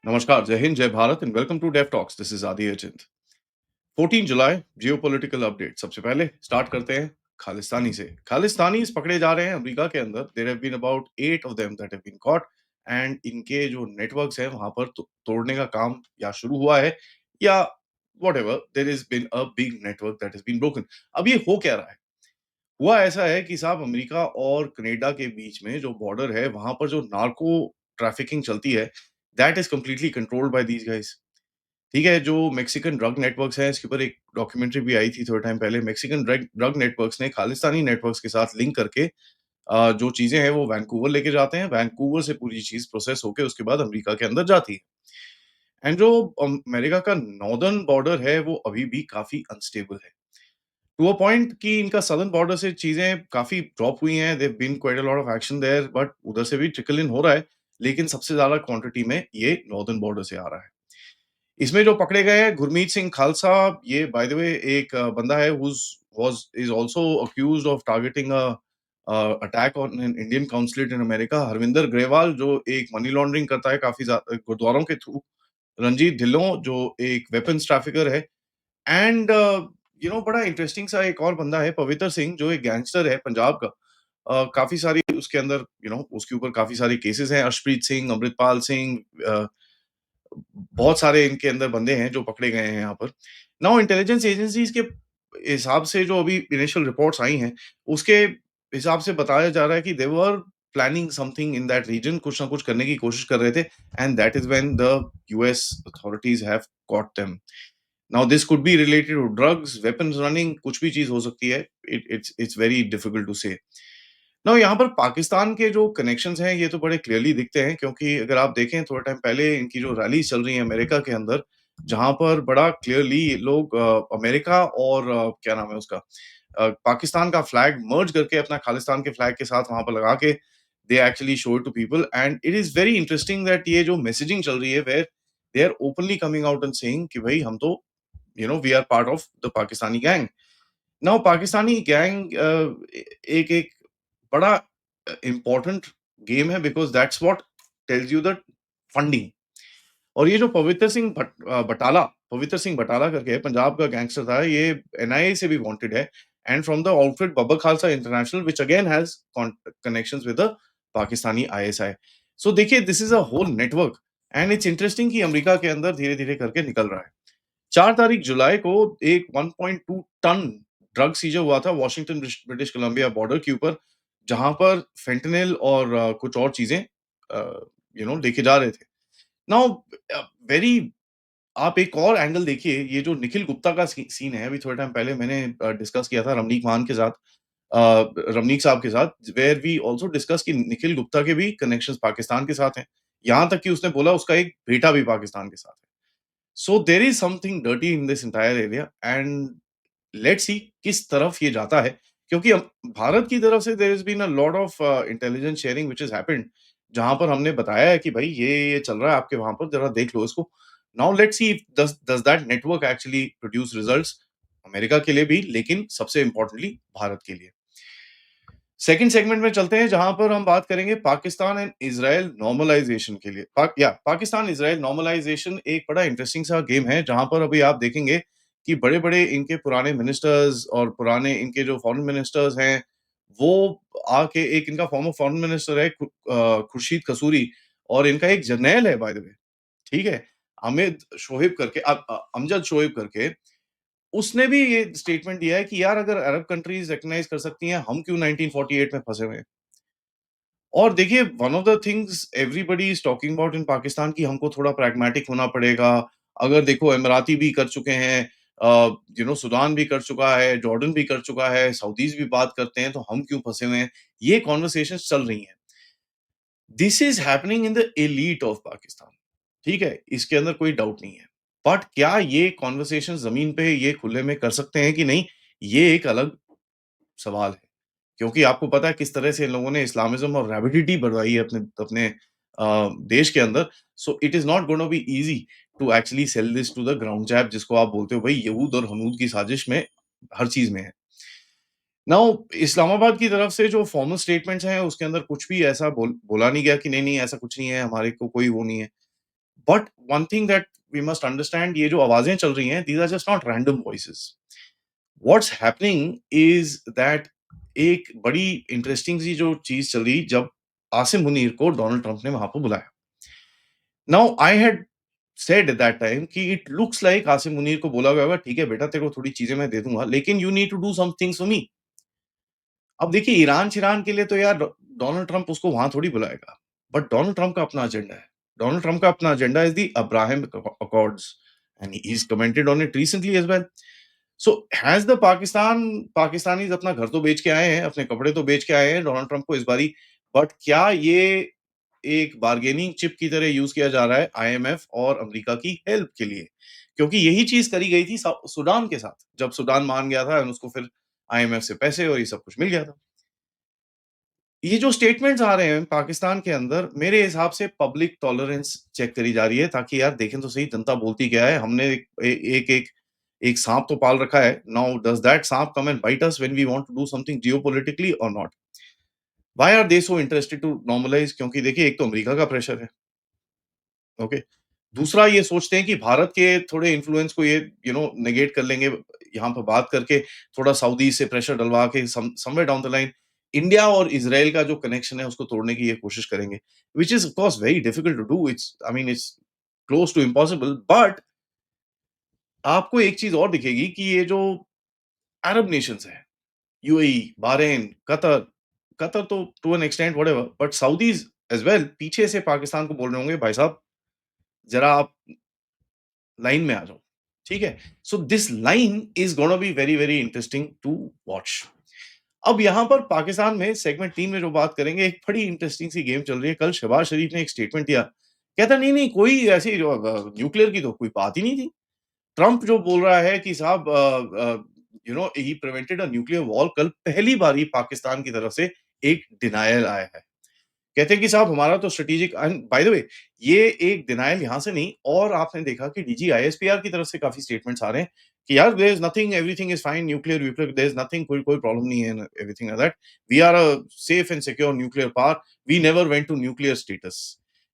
नमस्कार, जय हिंद, जय Bharat and welcome to Dave talks. This is Aadi Achint. 14 July geopolitical update. सबसे पहले स्टार्ट करते हैं खालिस्तानी से। खालिस्तानीज़ पकड़े जा रहे हैं अमेरिका के अंदर। There have been about 8 of them that have been caught and इनके जो नेटवर्क्स हैं वहां पर तोड़ने का काम या शुरू हुआ है या whatever, there has been a big network that has been broken. अब ये हो क्या रहा है? हुआ ऐसा है कि साहब अमेरिका और कनाडा के बीच में जो बॉर्डर है वहां पर जो नार्को ट्रैफिकिंग चलती है, that is completely controlled by these guys. ठीक है, जो मेक्सिकन ड्रग नेटवर्क्स हैं, इसके ऊपर एक डॉक्यूमेंट्री भी आई थी थोड़े टाइम पहले। मेक्सिकन ड्रग ड्रग नेटवर्क्स ने खालिस्तानी नेटवर्क्स के साथ लिंक करके जो चीज़ें हैं वो वैंकूवर लेके जाते हैं। वैंकूवर से पूरी चीज़ प्रोसेस होके उसके बाद अमेरिका के अंदर जाती है। एंड जो अमेरिका का नॉर्दर्न बॉर्डर है, वो अभी भी काफ़ी अनस्टेबल है। टू अ पॉइंट कि इनका सदर्न बॉर्डर से चीज़ें काफ़ी ड्रॉप हुई हैं। There been quite a lot of action there, but उधर से भी ट्रिकल इन हो रहा है, लेकिन सबसे ज़्यादा क्वांटिटी में ये नॉर्दर्न बॉर्डर से आ रहा है। इसमें जो पकड़े गए हैं गुरमीत सिंह खालसा, ये बाय द वे एक बंदा है who's was is also accused of targeting attack on an Indian consulate in America. Harvinder Grewal जो एक मनी लॉन्ड्रिंग करता है काफ़ी गुरुद्वारों के थ्रू। रंजीत ढिल्लों जो एक वेपन्स ट्रैफिकर है। एंड बड़ा इंटरेस्टिंग सा एक और बंदा है पवित्र सिंह, जो एक गैंगस्टर है पंजाब का। काफ़ी सारी उसके अंदर उसके ऊपर काफ़ी सारे केसेज़ हैं। अर्शप्रीत सिंह, अमृतपाल सिंह, बहुत सारे इनके अंदर बंदे हैं जो पकड़े गए हैं यहाँ पर। नाउ इंटेलिजेंस एजेंसीज़ के हिसाब से जो अभी इनिशियल रिपोर्ट्स आई हैं, उसके हिसाब से बताया जा रहा है कि they were planning something in that region, कुछ ना कुछ करने की कोशिश कर रहे थे। And that is when the US authorities have caught them. Now this could be related to drugs, weapons running, कुछ भी चीज़ हो सकती है। It's very difficult to say. Now यहाँ पर पाकिस्तान के जो कनेक्शंस हैं, ये तो बड़े क्लियरली दिखते हैं, क्योंकि अगर आप देखें थोड़ा टाइम पहले इनकी जो रैलीज़ चल रही हैं अमेरिका के अंदर, जहाँ पर बड़ा क्लियरली ये लोग अमेरिका और क्या नाम है उसका, पाकिस्तान का फ्लैग मर्ज करके अपना खालिस्तान के फ्लैग के साथ वहाँ पर लगा के they actually show it to people. And it is very interesting that ये जो मैसेजिंग चल रही है where they are openly coming out and saying कि भई हम तो we are part of the Pakistani gang. Now Pakistani gang एक एक बड़ा इम्पोर्टेंट गेम है, because that's what tells you the funding. और ये जो पवित्र सिंह बटाला करके है, पंजाब का गैंगस्टर था, ये एनआईए से भी वांटेड है and from the outfit Babbar Khalsa international which again has connections with the Pakistani ISI. So देखिए, this is a whole network and it's interesting कि अमेरिका के अंदर धीरे-धीरे करके निकल रहा है। 4 तारीख जुलाई को एक 1.2 टन ड्रग सीजर हुआ था वॉशिंगटन ब्रिटिश कोलंबिया बॉर्डर के ऊपर, जहां पर फेंटेनिल और कुछ और चीजें लेके जा रहे थे। नाउ वेरी आप एक और एंगल देखिए, ये जो निखिल गुप्ता का सीन है, अभी थोड़े टाइम पहले मैंने डिस्कस किया था रमनीक मान के साथ, रमनीक साहब के साथ, वेयर वी आल्सो डिस्कस कि निखिल गुप्ता के भी कनेक्शंस पाकिस्तान के साथ हैं। यहां तक कि उसने बोला उसका एक बेटा भी पाकिस्तान के साथ है। So there is something dirty in this entire area and let's see किस तरफ ये जाता है, क्योंकि भारत की तरफ से there is been a lot of intelligence sharing which has happened, जहां पर हमने बताया है कि भाई ये चल रहा है आपके वहां पर, जरा देख लो इसको। Now let's see does does that network actually produce results America के लिए भी, लेकिन सबसे इंपॉर्टेंटली भारत के लिए। सेकंड सेगमेंट में चलते हैं, जहां पर हम बात करेंगे पाकिस्तान एंड इजराइल नॉर्मलाइजेशन के लिए। पाकिस्तान इजराइल नॉर्मलाइजेशन एक बड़ा इंटरेस्टिंग सा गेम है, जहां पर अभी आप देखेंगे कि बड़े-बड़े इनके पुराने मिनिस्टर्स और पुराने इनके जो फॉरेन मिनिस्टर्स हैं, वो आके, एक इनका फॉर्मर फॉरेन मिनिस्टर है खुर्शीद कसूरी, और इनका एक जर्नैल है बाय द वे, ठीक है? अमजद शोएब करके, उसने भी ये स्टेटमेंट दिया है कि यार अगर अरब कंट्रीज रिकॉग्नाइज कर सकती हैं, हम क्यों 1948 में फंसे हुए हैं। और देखिए, one of the things everybody is talking about in Pakistan की हमको थोड़ा प्रैग्मेटिक होना पड़ेगा। अगर देखो अमीराती भी कर चुके हैं, सूडान भी कर चुका है, जॉर्डन भी कर चुका है, सऊदीज भी बात करते हैं, तो हम क्यों फंसे हुए हैं। ये कॉन्वर्सेशंस चल रही हैं। This is happening in the elite of Pakistan, ठीक है, इसके अंदर कोई डाउट नहीं है। बट क्या ये कॉन्वर्सेशन जमीन पे ये खुले में कर सकते हैं कि नहीं, ये एक अलग सवाल है। क्योंकि आपको पता है किस तरह से इन लोगों ने इस्लामिज़्म और रैबिडिटी बढ़ाई है अपने अपने देश के अंदर। So it is not gonna be easy to actually sell this to the ground jab, जिसको आप बोलते हो भई यहूद और हनूद की साजिश में हर चीज़ में है। नाउ इस्लामाबाद की तरफ से जो फॉर्मल स्टेटमेंट्स हैं, उसके अंदर कुछ भी ऐसा बोला नहीं गया कि नहीं, नहीं ऐसा कुछ नहीं है, हमारे को कोई वो नहीं है। But one thing that we must understand, ये जो आवाजें चल रही हैं, these are just not random voices. What's happening is that एक बड़ी इंटरेस्टिंग सी जो चीज चल रही, जब आसिम मुनीर को डोनाल्ड ट्रंप ने वहां पर बुलाया. Now I had said at that time कि इट लुक्स लाइक आसिम मुनीर को बोला गया होगा, ठीक है बेटा, तेरे को थोड़ी चीजें मैं दे दूंगा, लेकिन you need to do some things for me. अब देखिए, ईरान-शिरान के लिए तो यार डोनाल्ड ट्रंप उसको वहाँ थोड़ी बुलाएगा। बट डोनाल्ड ट्रंप का अपना एजेंडा है। डोनाल्ड ट्रंप का अपना agenda is the Abraham accords and he is commented on it recently as well. So has the Pakistanis अपना घर तो बेच के आए हैं, अपने कपड़े तो बेच के आए हैं डोनाल्ड ट्रंप को इस बारी, बट क्या ये एक बार्गेनिंग चिप की तरह यूज़ किया जा रहा है आईएमएफ और अमेरिका की हेल्प के लिए? क्योंकि यही चीज़ करी गई थी सूडान के साथ, जब सूडान मान गया था, उसको फिर आईएमएफ से पैसे और ये सब कुछ मिल गया था। ये जो स्टेटमेंट्स आ रहे हैं पाकिस्तान के अंदर, मेरे हिसाब से पब्लिक टॉलरेंस चेक करी जा रही है, ताकि यार देखें तो सही जनता बोलती क्या है। हमने एक साँप तो पाल रखा है। नाउ डज़ दैट साँप come and bite us when we want to do something geopolitically or not? Why are they so interested to normalize? क्योंकि देखिए, एक तो अमेरिका का प्रेशर है, ओके? दूसरा, ये सोचते हैं कि भारत के थोड़े इन्फ्लुएंस को ये नेगेट कर लेंगे, यहाँ पे बात करके, थोड़ा सऊदी से प्रेशर डलवा के somewhere down the line India और इज़राइल का जो कनेक्शन है उसको तोड़ने की ये कोशिश करेंगे, which is of course very difficult to do. It's I mean it's close to impossible, but आपको एक चीज़ और दिखेगी कि ये जो अरब नेशंस हैं, यूएई, बहरीन, कतर, कतर तो to an extent whatever, but Saudis as well पीछे से पाकिस्तान को बोल रहे होंगे, भाई साहब ज़रा आप लाइन में आ जाओ, ठीक है? So this line is gonna be very, very interesting to watch. अब यहाँ पर पाकिस्तान में सेगमेंट 3 में जो बात करेंगे, एक बड़ी इंटरेस्टिंग सी गेम चल रही है। कल शहबाज शरीफ ने एक स्टेटमेंट दिया, कहता नहीं-नहीं कोई ऐसी जो न्यूक्लियर की तो कोई बात ही नहीं थी। ट्रम्प जो बोल रहा है कि साहब ही प्रिवेंटेड अ न्यूक्लियर वॉर, कल पहली बारी पाकिस्तान की तरफ से एक डिनायल आया है। कहते हैं कि साहब हमारा तो strategic, and by the way ये एक डिनायल यहाँ से नहीं, और आपने देखा कि डीजी आईएसपीआर की तरफ से काफ़ी स्टेटमेंट्स आ रहे हैं कि यार there is nothing, everything is fine, nuclear there is nothing, कोई कोई प्रॉब्लम नहीं है and everything like that. We are a safe and secure nuclear power, we never went to nuclear status.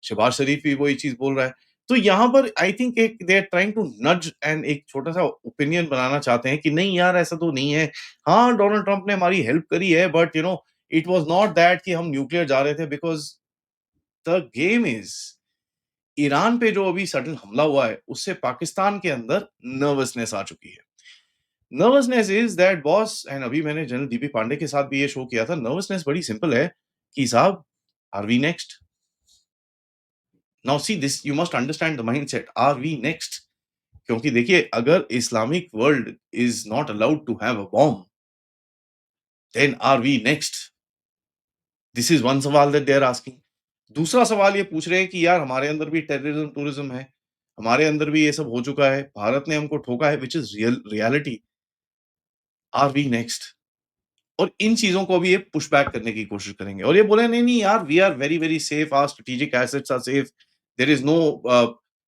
Shahbaz Sharif भी वही चीज़ बोल रहा है। तो यहाँ पर आई थिंक एक they are trying to nudge and एक छोटा-सा ओपिनियन बनाना चाहते हैं कि नहीं यार ऐसा तो नहीं है। हाँ, डोनाल्ड ट्रम्प ने हमारी हेल्प करी है, but it was not that कि हम न्यूक्लियर जा रहे थे, because the game is Iran पे जो अभी सडन हमला हुआ है, उससे पाकिस्तान के अंदर नर्वसनेस आ चुकी है। Nervousness is that boss, and अभी मैंने जनरल डीपी पांडे के साथ भी ये शो किया था। नर्वसनेस बड़ी सिंपल है कि साहब, are we next? Now see this, you must understand the mindset, are we next? क्योंकि देखिए, अगर Islamic world is not allowed to have a bomb, then are we next? This is one सवाल that they are asking. दूसरा सवाल ये पूछ रहे हैं कि यार हमारे अंदर भी टेररिज्म टूरिज्म है, हमारे अंदर भी ये सब हो चुका है, भारत ने हमको ठोका है, which is reality, are we next? और इन चीज़ों को अभी ये पुश बैक करने की कोशिश करेंगे और ये बोले नहीं-नहीं यार, we are very, very safe, our strategic assets are safe, there is no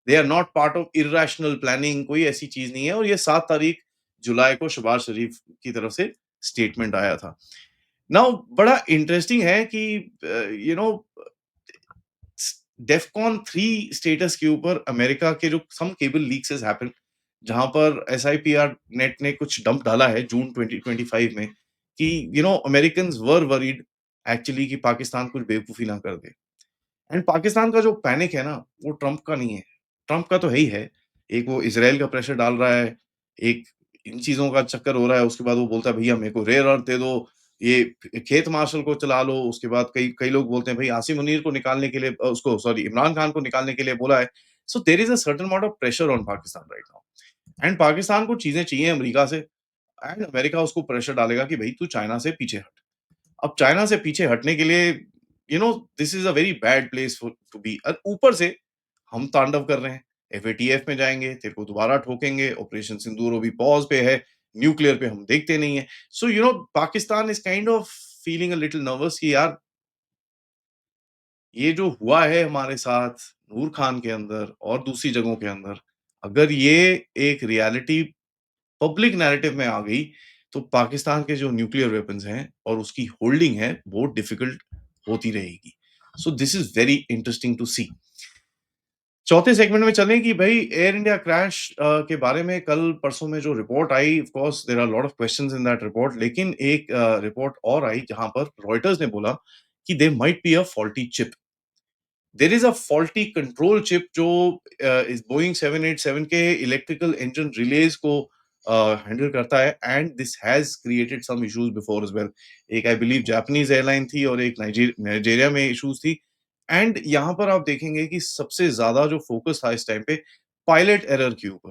they are not part of irrational planning, कोई ऐसी चीज़ नहीं है। और ये 7 तारीख जुलाई को शहबाज शरीफ की तरफ से स्टेटमेंट आया था। नाउ बड़ा इंटरेस्टिंग है कि यू नो डेफकॉन 3 स्टेटस के ऊपर अमेरिका के जो सम केबल लीक्स हैज हैपेंड, जहां पर एसआईपीआर नेट ने कुछ डंप डाला है जून 2025 में कि अमेरिकन्स वर वरीड एक्चुअली कि पाकिस्तान कुछ बेवकूफी ना कर दे। एंड पाकिस्तान का जो पैनिक है ना, वो ट्रंप का नहीं है, ट्रंप का तो है ही है। एक वो इजराइल का प्रेशर डाल रहा है, एक इन चीज़ों का चक्कर हो रहा है, उसके बाद वो बोलता है भैया मेरे को रेयर अर्थ दे दो, ये खेत मार्शल को चला लो, उसके बाद कई कई लोग बोलते हैं भई आसिम मुनीर को निकालने के लिए उसको सॉरी इमरान खान को निकालने के लिए बोला है। So there is a certain amount of pressure on Pakistan right now, and Pakistan को चीज़ें चाहिए अमेरिका से, एंड अमेरिका उसको प्रेशर डालेगा कि भई तू चाइना से पीछे हट। अब चाइना से पीछे हटने के लिए this is a very bad place for to be. ऊपर से हम तांडव कर रहे हैं, एफएटीएफ में जाएंगे, तेरे को दोबारा ठोकेंगे, ऑपरेशन सिंदूर अभी पॉज पे है, न्यूक्लियर पे हम देखते नहीं है। So Pakistan is kind of feeling a little nervous कि यार ये जो हुआ है हमारे साथ नूर खान के अंदर और दूसरी जगहों के अंदर, अगर ये एक रियलिटी पब्लिक नैरेटिव में आ गई, तो पाकिस्तान के जो न्यूक्लियर वेपन्स हैं और उसकी होल्डिंग है, वो डिफिकल्ट होती रहेगी। So this is very interesting to see. चौथे सेगमेंट में चलें कि भाई एयर इंडिया क्रैश के बारे में कल परसों में जो रिपोर्ट आई, of course there are lot of questions in that report, लेकिन एक रिपोर्ट और आई जहां पर रॉयटर्स ने बोला कि there might be a faulty chip. There is a faulty control chip जो इस बोइंग 787 के इलेक्ट्रिकल इंजन रिलेज को हैंडल करता है, and this has created some issues before as well. एक आई बिलीव जापानीज एयरलाइन थी और एक नाइजीरिया में इश्यूज थी। एंड यहां पर आप देखेंगे कि सबसे ज्यादा जो फोकस था इस टाइम पे पायलट एरर के ऊपर।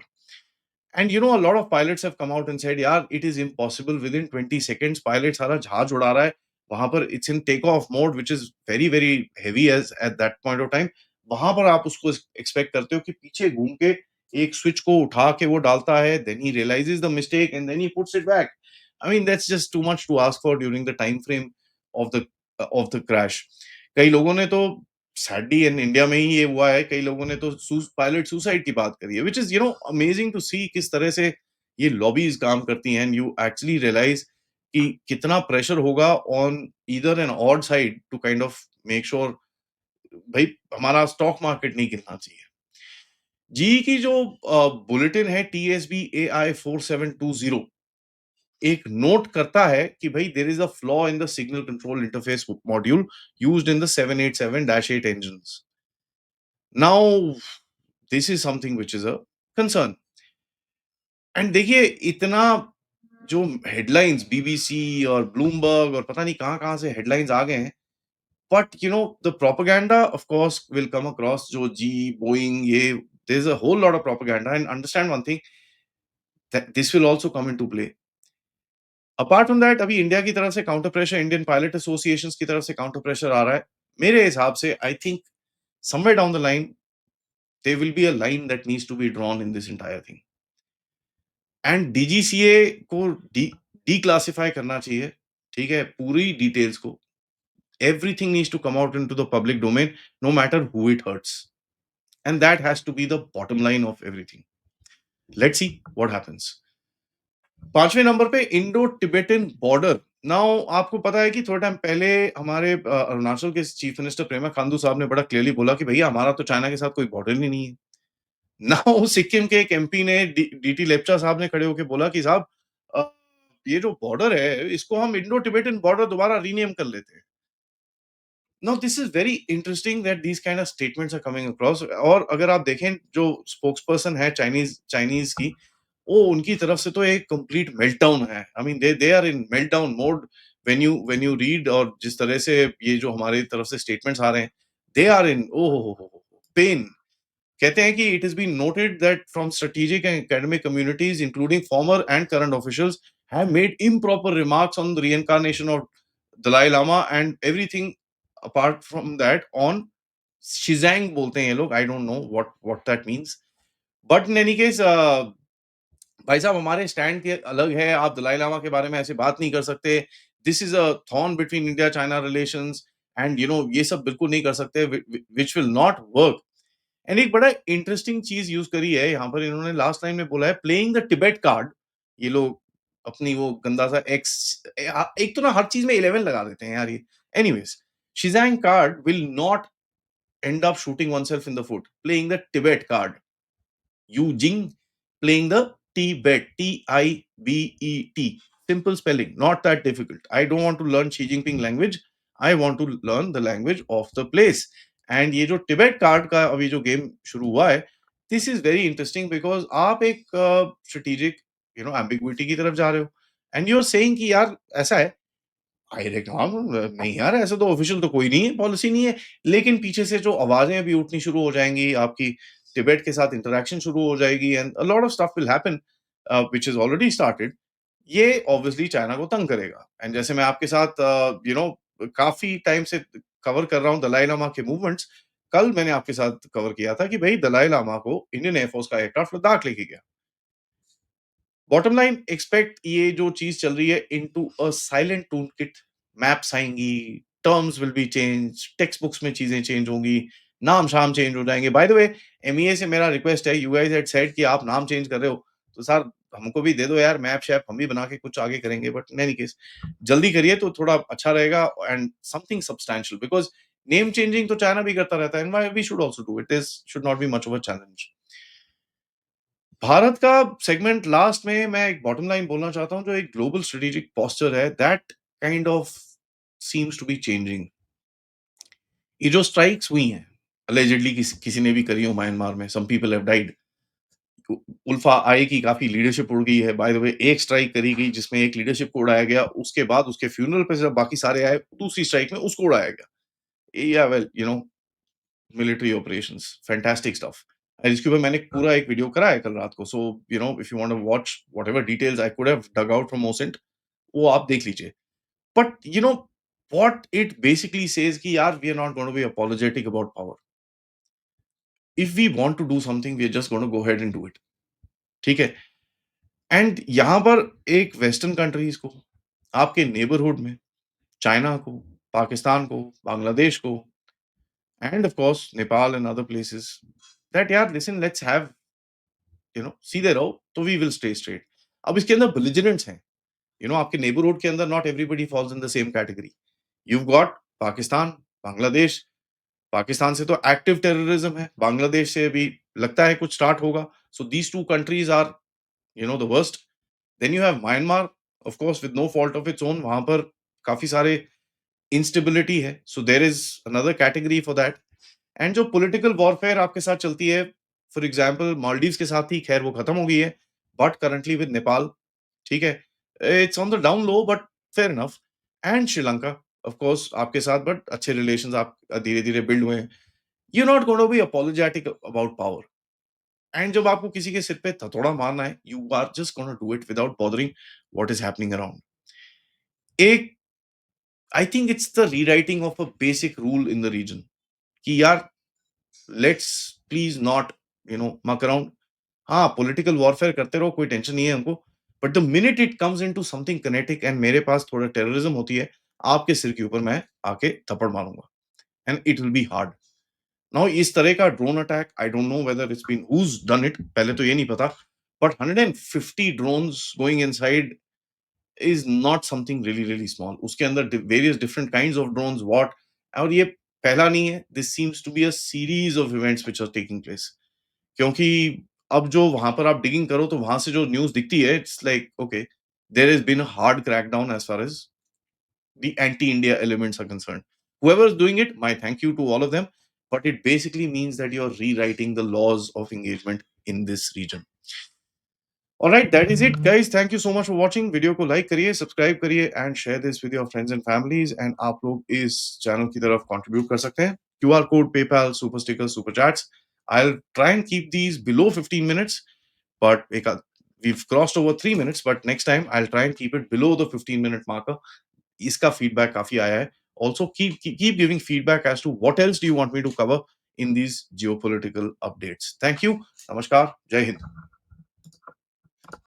And a lot of pilots have come out and said, यार, it is impossible within 20 seconds pilot सारा जहाज उड़ा रहा है, वहां पर it's in take off mode which is very very heavy as at that point of time. वहां पर आप उसको एक्सपेक्ट करते हो कि पीछे घूम के एक स्विच को उठा के वो डालता है, then he realises the mistake and then he puts it back. I mean that's just too much to ask for during the time frame of the crash. कई लोगों ने तो सैडली इन इंडिया में ही ये हुआ है, कई लोगों ने तो पायलट सुसाइड की बात करी है, विच इज अमेजिंग टू सी किस तरह से ये लॉबीज काम करती हैं। यू एक्चुअली रियलाइज कि कितना प्रेशर होगा on either an odd side to kind of make sure भाई हमारा स्टॉक मार्केट नहीं गिरना चाहिए। जी की जो बुलेटिन है TSB AI 4720 एक नोट करता है कि भाई there is a flaw in the signal control interface module used in the 787-8 engines. Now, this is something which is a concern. And देखिए इतना जो हेडलाइंस बीबीसी और ब्लूमबर्ग और पता नहीं कहाँ-कहाँ से हेडलाइंस आ गए हैं, but the propaganda of course will come across जो जी, बोइंग ये there is a whole lot of propaganda and understand one thing that this will also come into play. Apart from that अभी India की तरफ से counter pressure, Indian pilot associations की तरफ से काउंटर प्रेशर आ रहा है। मेरे हिसाब से I think somewhere down the line there will be a line that needs to be drawn in this entire thing. And DGCA को डीक्लासिफाई करना चाहिए, ठीक है, पूरी डिटेल्स को। Everything needs to come out into the public domain, no matter who it hurts, and that has to be the bottom line of everything. Let's see what happens. पांचवें number पे Indo Tibetan border. Now आपको पता है कि थोड़ा time पहले हमारे अरुणाचल के चीफ मिनिस्टर पेमा खांडू साहब ने बड़ा क्लियरली बोला कि भैया हमारा तो चाइना के साथ कोई बॉर्डर ही नहीं है। नाउ सिक्किम के एक एमपी ने डीटी लेप्चा साहब ने खड़े होकर बोला कि साहब अ, ये जो बॉर्डर है इसको हम इंडो टिबेटन बॉर्डर दोबारा रीनेम कर लेते हैं। Now this is very interesting that these kind of statements are coming across. और अगर आप देखें जो स्पोक्स पर्सन है चाइनीज चाइनीज की, वो उनकी तरफ से तो एक कंप्लीट मेल्टडाउन है। I mean they are in meltdown mode when you read. और जिस तरह से ये जो हमारी तरफ से स्टेटमेंट्स आ रहे हैं, दे आर इन ओ पेन। कहते हैं कि it is been noted that from strategic and academic communities including former and current officials have made improper remarks on the reincarnation of Dalai Lama and everything apart from that on Shizang बोलते हैं ये लोग। I don't know what that means, but in any case भाई साहब हमारे stand के अलग है, आप दलाई लामा के बारे में ऐसे बात नहीं कर सकते। This is a thorn between India China relations, and ये सब बिल्कुल नहीं कर सकते, which will not work. And एक बड़ा इंटरेस्टिंग चीज यूज करी है यहाँ पर इन्होंने, लास्ट लाइन में बोला है प्लेइंग द टिबेट कार्ड। ये लोग अपनी वो गंदा सा एक्स, एक तो ना हर चीज में 11 लगा देते हैं यार ये। Anyways, Xizang card will not end up shooting oneself in the foot playing the Tibet card. Yu Jing playing the Tibet, Tibet. Simple spelling, not that difficult. I don't want to learn Xi Jinping language. I want to learn the language of the place. And ये जो Tibet card का अभी जो game शुरू हुआ है, this is very interesting because आप एक स्ट्रेटेजिक एम्बिग्विटी की तरफ जा रहे हो, एंड यू आर सेइंग कि यार ऐसा है। हाँ, नहीं यार ऐसा तो ऑफिशियल तो कोई नहीं है, पॉलिसी नहीं है। लेकिन पीछे से जो आवाजें अभी उठनी शुरू हो जाएंगी, आपकी तिब्बत के साथ इंटरेक्शन शुरू हो जाएगी, and a lot of stuff will happen which is already started. ये ऑब्वियसली चाइना को तंग करेगा। एंड जैसे मैं आपके साथ काफी टाइम से कवर कर रहा हूँ दलाई लामा के मूवमेंट्स। कल मैंने आपके साथ कवर किया था कि भाई दलाई लामा को इंडियन एयरफोर्स का एयरक्राफ्ट लद्दाख लेके गया। बॉटम लाइन, एक्सपेक्ट ये जो चीज चल रही है into a silent toolkit. Maps आएंगी, terms will be change, textbooks में चीजें चेंज होंगी, नाम शाम चेंज हो जाएंगे। बाय द वे, एमईए से मेरा रिक्वेस्ट है, यू गाइस हैड सेड कि आप नाम चेंज कर रहे हो, तो सर हमको भी दे दो यार, मैप शैप हम भी बना के कुछ आगे करेंगे। बट इन एनी केस जल्दी करिए तो थोड़ा अच्छा रहेगा, and something substantial, because name changing तो चाइना भी करता रहता है, and we should also do it, is should not be much of a challenge. Bharat का सेगमेंट लास्ट में मैं एक बॉटम लाइन बोलना चाहता हूं, जो एक ग्लोबल स्ट्रेटेजिक पोस्चर है, that kind of seems to be changing. ये जो स्ट्राइक्स हुई हैं, अलेजेडली किसी ने भी करी हो म्यांमार में, some people have died. ULFA I की काफी लीडरशिप उड़ गई है। बाय द वे, एक स्ट्राइक करी गई जिसमें एक लीडरशिप को उड़ाया गया, उसके बाद उसके फ्यूनरल पे जब बाकी सारे आए, दूसरी स्ट्राइक में उसको उड़ाया गया। या well, military operations, fantastic stuff. इसके ऊपर मैंने पूरा एक वीडियो करा है कल रात को, so if you want to watch whatever details I could have dug out from OSINT, वो आप देख लीजिए। But what it basically says कि यार, we are not going to be apologetic about power. If we want to do something, we are just going to go ahead and do it. ठीक है। And यहां पर एक western countries को, आपके neighbourhood में चाइना को, पाकिस्तान को, बांग्लादेश को, end of course Nepal and other places, that यार लिसन, लेट्स हैव, सीधे रहो तो वी विल स्टे स्ट्रेट। अब इसके अंदर बिलिजरेंट्स हैं। आपके नेबरहुड के अंदर not everybody falls in the same category. You got Pakistan, Bangladesh. Pakistan से तो एक्टिव टेररिज्म है, बांग्लादेश से भी लगता है कुछ स्टार्ट होगा। So these two countries are the worst. Then you have Myanmar, of course with no fault of its own, वहां पर काफी सारे इंस्टेबिलिटी है, so there is another category for that. And जो पॉलिटिकल वॉरफेयर आपके साथ चलती है, फॉर एग्जांपल मालदीव्स के साथ थी, खैर वो खत्म हो गई है, बट करंटली विद नेपाल, ठीक है, it's on the down low, but fair enough. And Sri Lanka, of course आपके साथ, बट अच्छे रिलेशंस आप धीरे धीरे बिल्ड हुए हैं। You not going to be apologetic about power. And जब आपको किसी के सिर पे हथौड़ा मारना है, you are just gonna do it without bothering what is happening around. एक, I think it's the rewriting of a basic rule in the region, कि यार let's please not muck around. हाँ, पॉलिटिकल वॉरफेयर करते रहो, कोई tension नहीं है हमको, but the minute it comes into something kinetic and मेरे पास थोड़ा टेररिज्म होती है, आपके सिर के ऊपर मैं आके थप्पड़ मारूंगा, and it will be hard. Now इस तरह का drone attack, I don't know whether it's been whose done it, पहले तो ये नहीं पता, but 150 drones going inside is not something really really small. उसके अंदर various different kinds of drones, what, और ये पहला नहीं है, this seems to be a series of events which are taking place. क्योंकि अब जो वहां पर आप डिगिंग करो, तो वहां से जो न्यूज दिखती है, it's like okay, there has been a hard crackdown as far as the anti-India elements are concerned. Whoever is doing it, my thank you to all of them. But it basically means that you're rewriting the laws of engagement in this region. All right, that is it, guys. Thank you so much for watching. Video को like करिए, subscribe करिए, and share this with your friends and families. And आप लोग इस channel की तरफ contribute कर सकते हैं. QR code, PayPal, super stickers, super chats. I'll try and keep these below 15 minutes, but we've crossed over 3 minutes. But next time I'll try and keep it below the 15-minute marker. इसका feedback काफी आया है। Also keep giving feedback as to what else do you want me to cover in these geopolitical updates. Thank you, नमस्कार, जय हिंद।